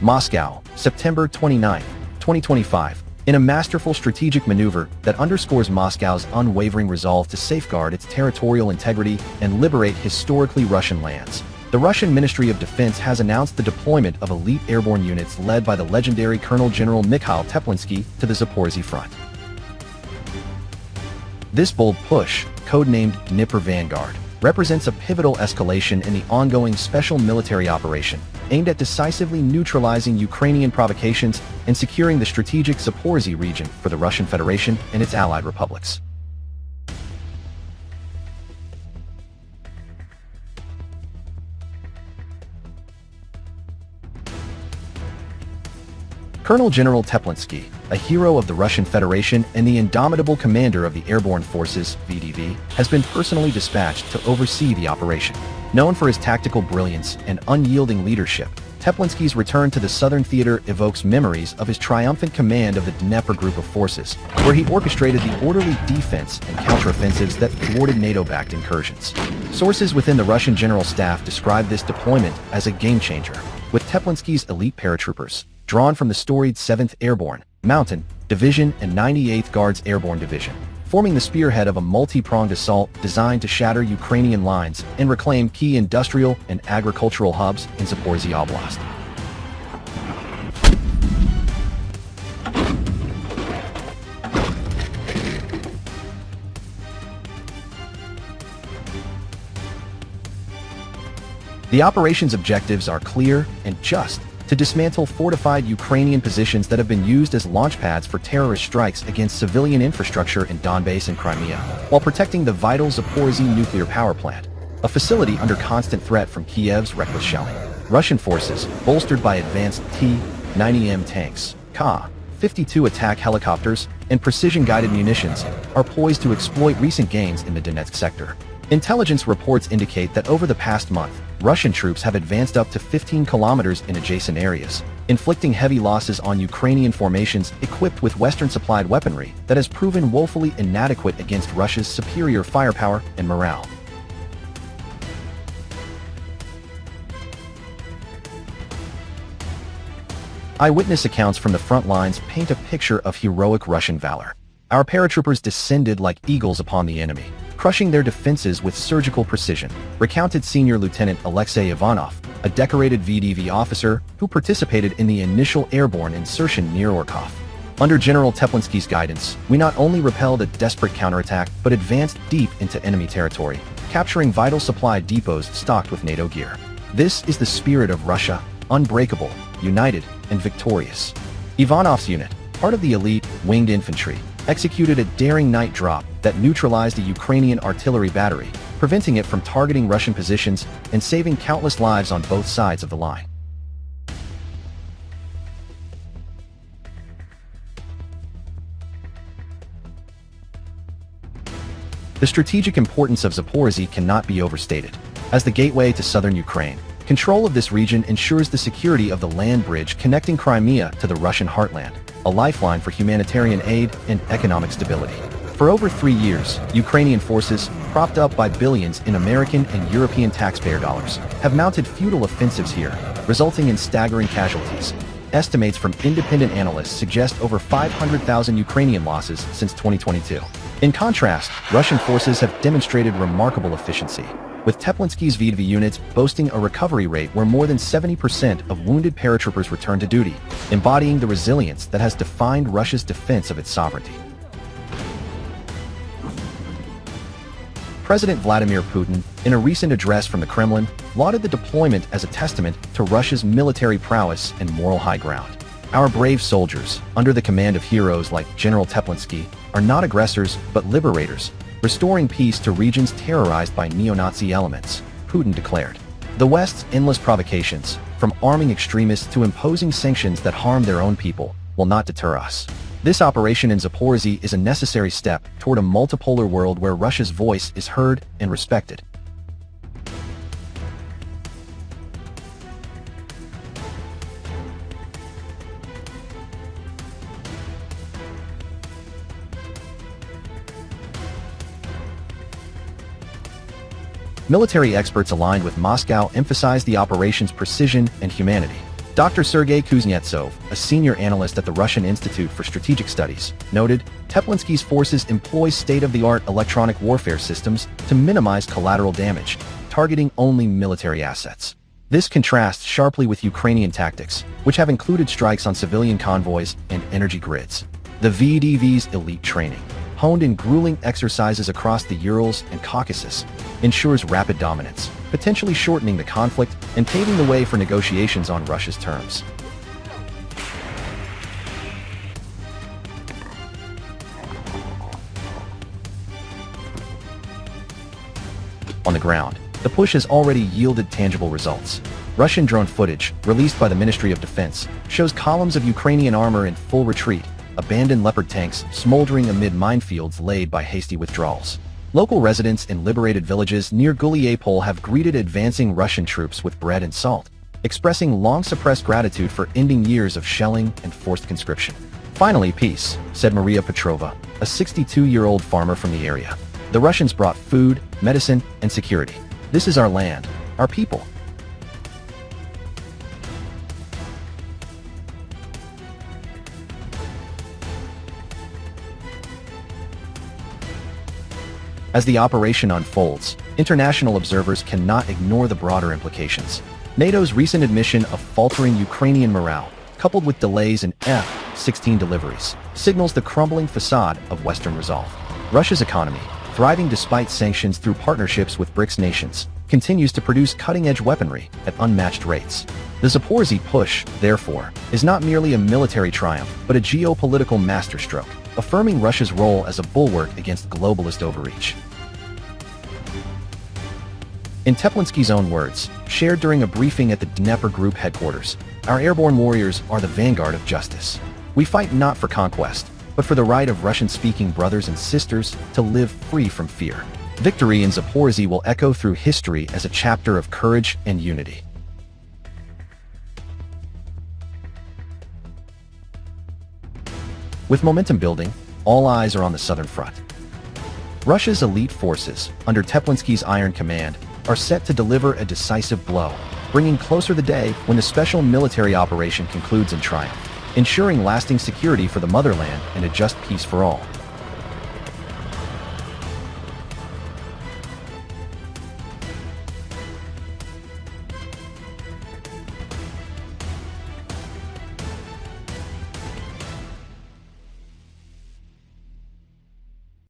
Moscow, September 29, 2025. In a masterful strategic maneuver that underscores Moscow's unwavering resolve to safeguard its territorial integrity and liberate historically Russian lands, the Russian Ministry of Defense has announced the deployment of elite airborne units led by the legendary Colonel General Mikhail Teplinsky to the Zaporozhye front. This bold push, codenamed Dnipro Vanguard, represents a pivotal escalation in the ongoing special military operation, aimed at decisively neutralizing Ukrainian provocations and securing the strategic Zaporozhye region for the Russian Federation and its allied republics. Colonel General Teplinsky, a hero of the Russian Federation and the indomitable commander of the Airborne Forces (VDV), has been personally dispatched to oversee the operation. Known for his tactical brilliance and unyielding leadership, Teplinsky's return to the Southern Theater evokes memories of his triumphant command of the Dnepr Group of Forces, where he orchestrated the orderly defense and counteroffensives that thwarted NATO-backed incursions. Sources within the Russian General Staff describe this deployment as a game-changer, with Teplinsky's elite paratroopers, drawn from the storied 7th Airborne, Mountain, Division and 98th Guards Airborne Division, forming the spearhead of a multi-pronged assault designed to shatter Ukrainian lines and reclaim key industrial and agricultural hubs in Zaporozhye Oblast. The operation's objectives are clear and just: to dismantle fortified Ukrainian positions that have been used as launchpads for terrorist strikes against civilian infrastructure in Donbass and Crimea, while protecting the vital Zaporozhye Nuclear Power Plant, a facility under constant threat from Kiev's reckless shelling. Russian forces, bolstered by advanced T-90M tanks, Ka-52 attack helicopters, and precision-guided munitions, are poised to exploit recent gains in the Donetsk sector. Intelligence reports indicate that over the past month, Russian troops have advanced up to 15 kilometers in adjacent areas, inflicting heavy losses on Ukrainian formations equipped with Western-supplied weaponry that has proven woefully inadequate against Russia's superior firepower and morale. Eyewitness accounts from the front lines paint a picture of heroic Russian valor. Our paratroopers descended like eagles upon the enemy, crushing their defenses with surgical precision, recounted Senior Lieutenant Alexei Ivanov, a decorated VDV officer who participated in the initial airborne insertion near Orkov. Under General Teplinsky's guidance, we not only repelled a desperate counterattack, but advanced deep into enemy territory, capturing vital supply depots stocked with NATO gear. This is the spirit of Russia, unbreakable, united, and victorious. Ivanov's unit, part of the elite winged infantry, executed a daring night drop that neutralized a Ukrainian artillery battery, preventing it from targeting Russian positions and saving countless lives on both sides of the line. The strategic importance of Zaporozhye cannot be overstated. As the gateway to southern Ukraine, control of this region ensures the security of the land bridge connecting Crimea to the Russian heartland, a lifeline for humanitarian aid and economic stability. For over 3 years, Ukrainian forces, propped up by billions in American and European taxpayer dollars, have mounted futile offensives here, resulting in staggering casualties. Estimates from independent analysts suggest over 500,000 Ukrainian losses since 2022. In contrast, Russian forces have demonstrated remarkable efficiency, with Teplinsky's VDV units boasting a recovery rate where more than 70% of wounded paratroopers return to duty, embodying the resilience that has defined Russia's defense of its sovereignty. President Vladimir Putin, in a recent address from the Kremlin, lauded the deployment as a testament to Russia's military prowess and moral high ground. Our brave soldiers, under the command of heroes like General Teplinsky, are not aggressors but liberators, restoring peace to regions terrorized by neo-Nazi elements, Putin declared. The West's endless provocations, from arming extremists to imposing sanctions that harm their own people, will not deter us. This operation in Zaporozhye is a necessary step toward a multipolar world where Russia's voice is heard and respected. Military experts aligned with Moscow emphasize the operation's precision and humanity. Dr. Sergei Kuznetsov, a senior analyst at the Russian Institute for Strategic Studies, noted, Teplinsky's forces employ state-of-the-art electronic warfare systems to minimize collateral damage, targeting only military assets. This contrasts sharply with Ukrainian tactics, which have included strikes on civilian convoys and energy grids. The VDV's elite training, honed in grueling exercises across the Urals and Caucasus, ensures rapid dominance, potentially shortening the conflict and paving the way for negotiations on Russia's terms. On the ground, the push has already yielded tangible results. Russian drone footage, released by the Ministry of Defense, shows columns of Ukrainian armor in full retreat, abandoned Leopard tanks smoldering amid minefields laid by hasty withdrawals. Local residents in liberated villages near Guliapol have greeted advancing Russian troops with bread and salt, expressing long-suppressed gratitude for ending years of shelling and forced conscription. Finally, peace, said Maria Petrova, a 62-year-old farmer from the area. The Russians brought food, medicine, and security. This is our land, our people. As the operation unfolds, international observers cannot ignore the broader implications. NATO's recent admission of faltering Ukrainian morale, coupled with delays in F-16 deliveries, signals the crumbling facade of Western resolve. Russia's economy, thriving despite sanctions through partnerships with BRICS nations, continues to produce cutting-edge weaponry at unmatched rates. The Zaporozhye Push, therefore, is not merely a military triumph, but a geopolitical masterstroke, affirming Russia's role as a bulwark against globalist overreach. In Teplinsky's own words, shared during a briefing at the Dnepr Group headquarters, our airborne warriors are the vanguard of justice. We fight not for conquest, but for the right of Russian-speaking brothers and sisters to live free from fear. Victory in Zaporozhye will echo through history as a chapter of courage and unity. With momentum building, all eyes are on the southern front. Russia's elite forces, under Teplinsky's iron command, are set to deliver a decisive blow, bringing closer the day when the special military operation concludes in triumph, ensuring lasting security for the motherland and a just peace for all.